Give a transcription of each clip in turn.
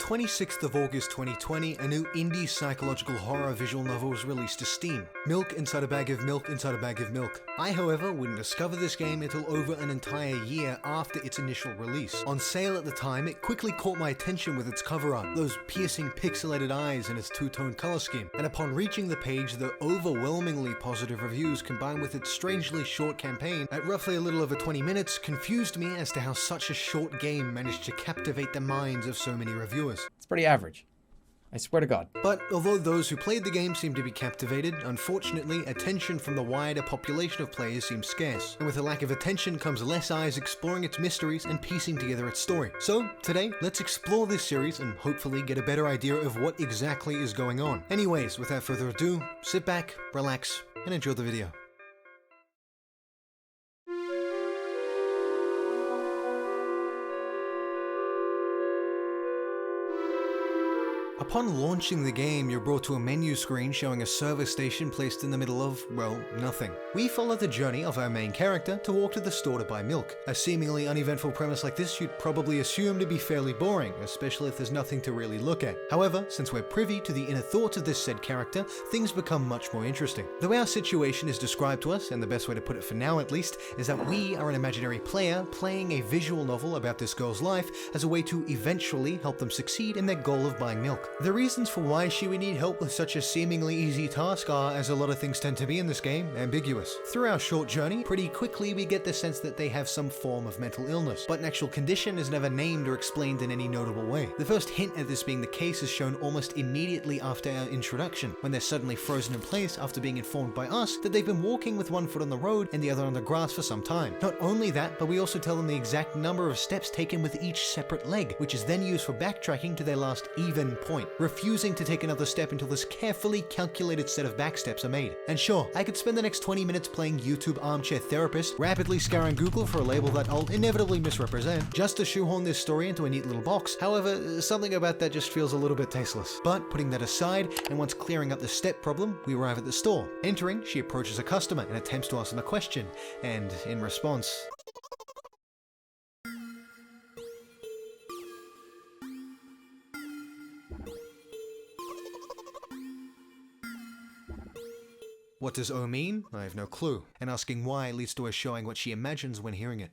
26th of August 2020, a new indie psychological horror visual novel was released to Steam. Milk Inside a Bag of Milk Inside a Bag of Milk. I, however, wouldn't discover this game until over an entire year after its initial release. On sale at the time, it quickly caught my attention with its cover art, those piercing pixelated eyes and its two-tone color scheme. And upon reaching the page, the overwhelmingly positive reviews combined with its strangely short campaign at roughly a little over 20 minutes confused me as to how such a short game managed to captivate the minds of so many reviewers. It's pretty average. I swear to God. But although those who played the game seemed to be captivated, unfortunately, attention from the wider population of players seems scarce. And with a lack of attention comes less eyes exploring its mysteries and piecing together its story. So, today, let's explore this series and hopefully get a better idea of what exactly is going on. Anyways, without further ado, sit back, relax, and enjoy the video. Upon launching the game, you're brought to a menu screen showing a service station placed in the middle of, well, nothing. We follow the journey of our main character to walk to the store to buy milk. A seemingly uneventful premise like this you'd probably assume to be fairly boring, especially if there's nothing to really look at. However, since we're privy to the inner thoughts of this said character, things become much more interesting. The way our situation is described to us, and the best way to put it for now at least, is that we are an imaginary player playing a visual novel about this girl's life as a way to eventually help them succeed in their goal of buying milk. The reasons for why she would need help with such a seemingly easy task are, as a lot of things tend to be in this game, ambiguous. Through our short journey, pretty quickly we get the sense that they have some form of mental illness, but an actual condition is never named or explained in any notable way. The first hint at this being the case is shown almost immediately after our introduction, when they're suddenly frozen in place after being informed by us that they've been walking with one foot on the road and the other on the grass for some time. Not only that, but we also tell them the exact number of steps taken with each separate leg, which is then used for backtracking to their last even point, refusing to take another step until this carefully calculated set of backsteps are made. And sure, I could spend the next 20 minutes playing YouTube armchair therapist, rapidly scouring Google for a label that I'll inevitably misrepresent, just to shoehorn this story into a neat little box. However, something about that just feels a little bit tasteless. But putting that aside, and once clearing up the step problem, we arrive at the store. Entering, she approaches a customer and attempts to ask them a question, and in response, what does "oh" mean? I have no clue. And asking why leads to her showing what she imagines when hearing it.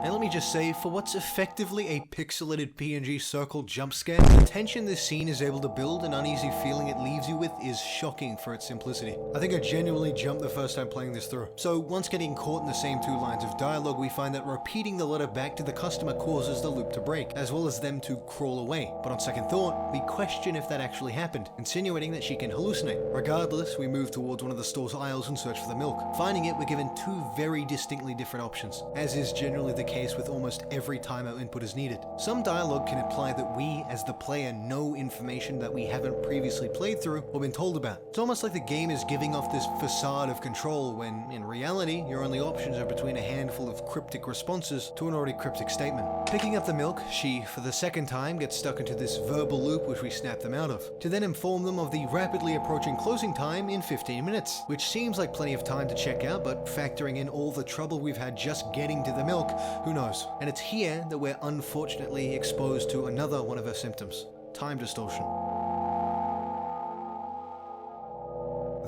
And let me just say, for what's effectively a pixelated PNG circle jump scare, the tension this scene is able to build and uneasy feeling it leaves you with is shocking for its simplicity. I think I genuinely jumped the first time playing this through. So once getting caught in the same two lines of dialogue, we find that repeating the letter back to the customer causes the loop to break, as well as them to crawl away. But on second thought, we question if that actually happened, insinuating that she can hallucinate. Regardless, we move towards one of the store's aisles and search for the milk. Finding it, we're given two very distinctly different options, as is generally the case with almost every time our input is needed. Some dialogue can imply that we, as the player, know information that we haven't previously played through or been told about. It's almost like the game is giving off this facade of control when, in reality, your only options are between a handful of cryptic responses to an already cryptic statement. Picking up the milk, she, for the second time, gets stuck into this verbal loop which we snap them out of, to then inform them of the rapidly approaching closing time in 15 minutes, which seems like plenty of time to check out, but factoring in all the trouble we've had just getting to the milk, who knows? And it's here that we're unfortunately exposed to another one of her symptoms: time distortion.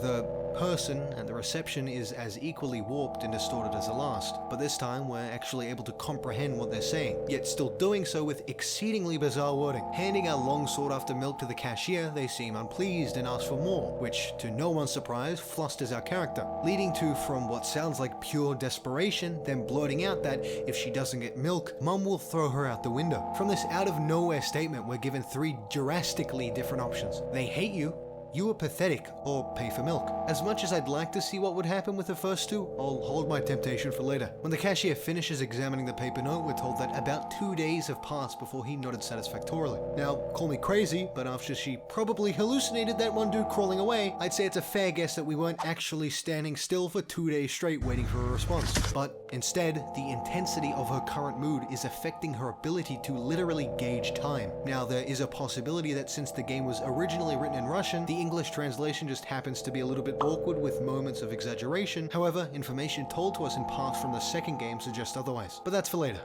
The person and the reception is as equally warped and distorted as the last, but this time we're actually able to comprehend what they're saying, yet still doing so with exceedingly bizarre wording. Handing our long sought after milk to the cashier, they seem unpleased and ask for more, which, to no one's surprise, flusters our character, leading to, from what sounds like pure desperation, them blurting out that if she doesn't get milk, Mum will throw her out the window. From this out of nowhere statement, we're given three drastically different options: they hate you, you are pathetic, or pay for milk. As much as I'd like to see what would happen with the first two, I'll hold my temptation for later. When the cashier finishes examining the paper note, we're told that about 2 days have passed before he nodded satisfactorily. Now, call me crazy, but after she probably hallucinated that one dude crawling away, I'd say it's a fair guess that we weren't actually standing still for 2 days straight waiting for a response. But instead, the intensity of her current mood is affecting her ability to literally gauge time. Now, there is a possibility that since the game was originally written in Russian, the English translation just happens to be a little bit awkward with moments of exaggeration. However, information told to us in part from the second game suggests otherwise. But that's for later.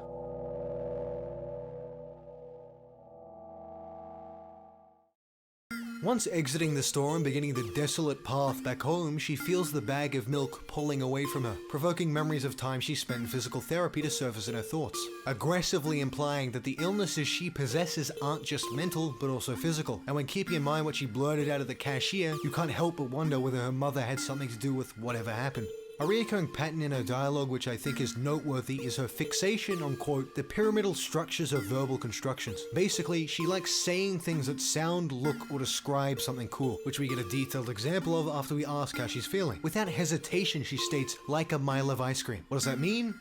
Once exiting the store and beginning the desolate path back home, she feels the bag of milk pulling away from her, provoking memories of time she spent in physical therapy to surface in her thoughts, aggressively implying that the illnesses she possesses aren't just mental, but also physical. And when keeping in mind what she blurted out at the cashier, you can't help but wonder whether her mother had something to do with whatever happened. A recurring pattern in her dialogue which I think is noteworthy is her fixation on, quote, the pyramidal structures of verbal constructions. Basically, she likes saying things that sound, look, or describe something cool, which we get a detailed example of after we ask how she's feeling. Without hesitation, she states, like a mile of ice cream. What does that mean?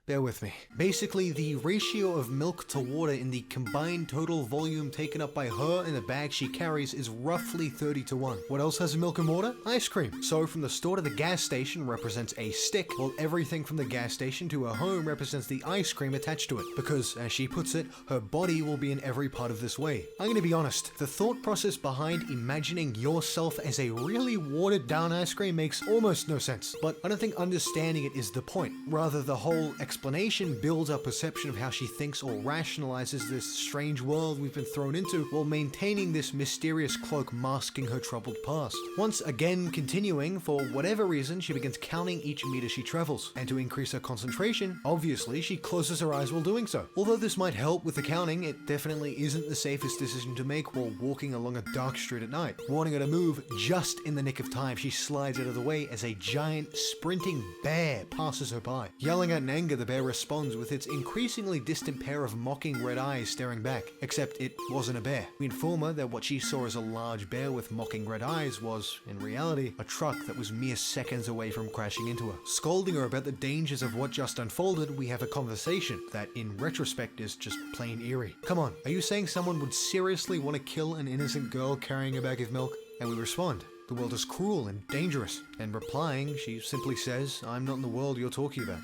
Bear with me. Basically, the ratio of milk to water in the combined total volume taken up by her and the bag she carries is roughly 30-1. What else has milk and water? Ice cream. So from the store to the gas station represents a stick, while everything from the gas station to her home represents the ice cream attached to it. Because, as she puts it, her body will be in every part of this way. I'm gonna be honest, the thought process behind imagining yourself as a really watered down ice cream makes almost no sense. But I don't think understanding it is the point. Rather, the whole explanation builds our perception of how she thinks or rationalizes this strange world we've been thrown into, while maintaining this mysterious cloak masking her troubled past. Once again continuing, for whatever reason, she begins counting each meter she travels, and to increase her concentration, obviously she closes her eyes while doing so. Although this might help with the counting, it definitely isn't the safest decision to make while walking along a dark street at night. Warning her to move just in the nick of time, she slides out of the way as a giant sprinting bear passes her by. Yelling out in anger, the bear responds with its increasingly distant pair of mocking red eyes staring back, except it wasn't a bear. We inform her that what she saw as a large bear with mocking red eyes was, in reality, a truck that was mere seconds away from crashing into her. Scolding her about the dangers of what just unfolded, we have a conversation that, in retrospect, is just plain eerie. Come on, are you saying someone would seriously want to kill an innocent girl carrying a bag of milk? And we respond, the world is cruel and dangerous. And replying, she simply says, I'm not in the world you're talking about.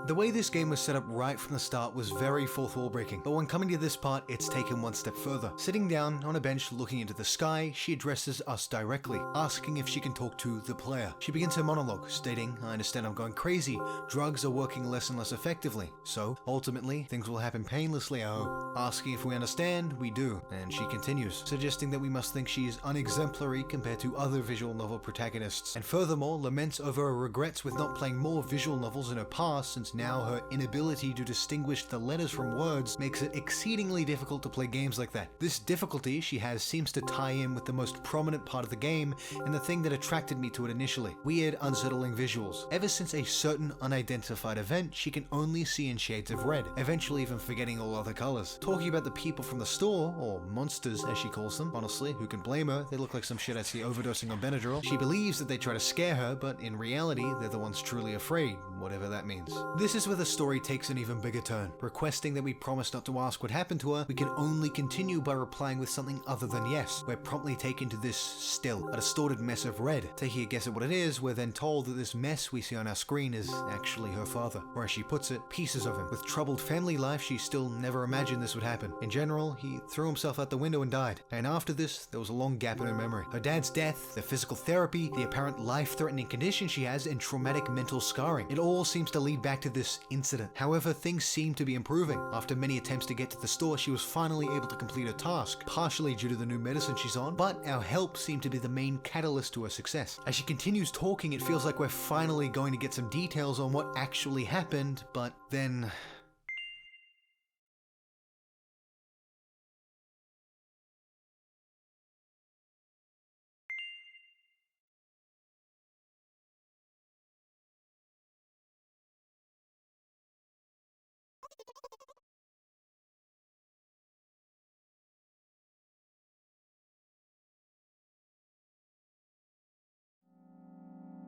The way this game was set up right from the start was very fourth wall breaking, but when coming to this part, it's taken one step further. Sitting down on a bench looking into the sky, she addresses us directly, asking if she can talk to the player. She begins her monologue, stating, I understand I'm going crazy, drugs are working less and less effectively, so ultimately things will happen painlessly, I hope. Asking if we understand, we do, and she continues, suggesting that we must think she is unexemplary compared to other visual novel protagonists, and furthermore laments over her regrets with not playing more visual novels in her past, since now her inability to distinguish the letters from words makes it exceedingly difficult to play games like that. This difficulty she has seems to tie in with the most prominent part of the game and the thing that attracted me to it initially: weird, unsettling visuals. Ever since a certain unidentified event, she can only see in shades of red, eventually even forgetting all other colors. Talking about the people from the store, or monsters as she calls them, honestly, who can blame her? They look like some shit I see overdosing on Benadryl. She believes that they try to scare her, but in reality, they're the ones truly afraid, whatever that means. This is where the story takes an even bigger turn. Requesting that we promise not to ask what happened to her, we can only continue by replying with something other than yes. We're promptly taken to this still, a distorted mess of red. Taking a guess at what it is, we're then told that this mess we see on our screen is actually her father, or as she puts it, pieces of him. With troubled family life, she still never imagined this would happen. In general, he threw himself out the window and died. And after this, there was a long gap in her memory. Her dad's death, the physical therapy, the apparent life-threatening condition she has, and traumatic mental scarring. It all seems to lead back to this incident. However, things seem to be improving. After many attempts to get to the store, she was finally able to complete her task, partially due to the new medicine she's on, but our help seemed to be the main catalyst to her success. As she continues talking, it feels like we're finally going to get some details on what actually happened, but then...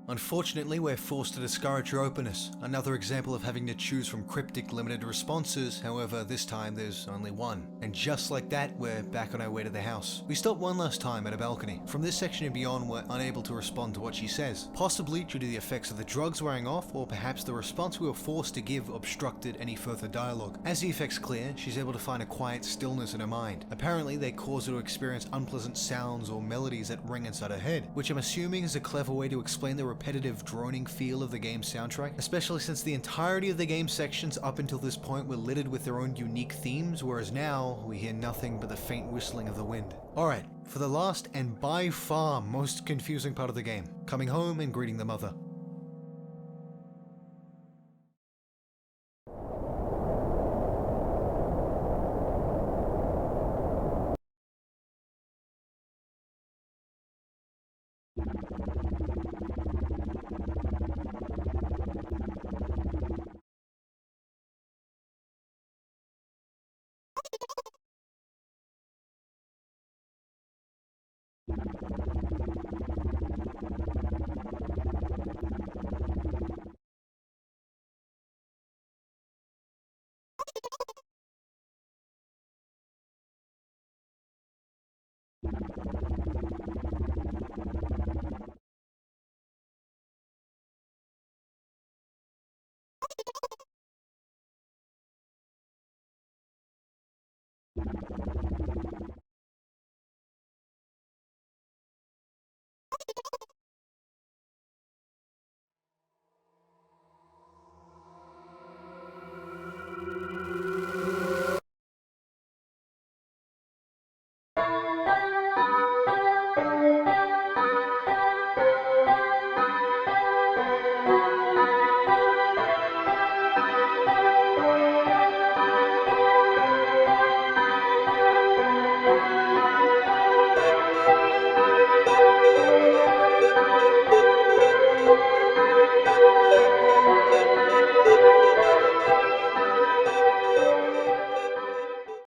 Unfortunately, we're forced to discourage her openness. Another example of having to choose from cryptic limited responses, however this time there's only one. And just like that, we're back on our way to the house. We stop one last time at a balcony. From this section and beyond, we're unable to respond to what she says, possibly due to the effects of the drugs wearing off, or perhaps the response we were forced to give obstructed any further dialogue. As the effects clear, she's able to find a quiet stillness in her mind. Apparently, they cause her to experience unpleasant sounds or melodies that ring inside her head, which I'm assuming is a clever way to explain the repetitive droning feel of the game's soundtrack, especially since the entirety of the game sections up until this point were littered with their own unique themes, whereas now we hear nothing but the faint whistling of the wind. Alright, for the last and by far most confusing part of the game, coming home and greeting the mother.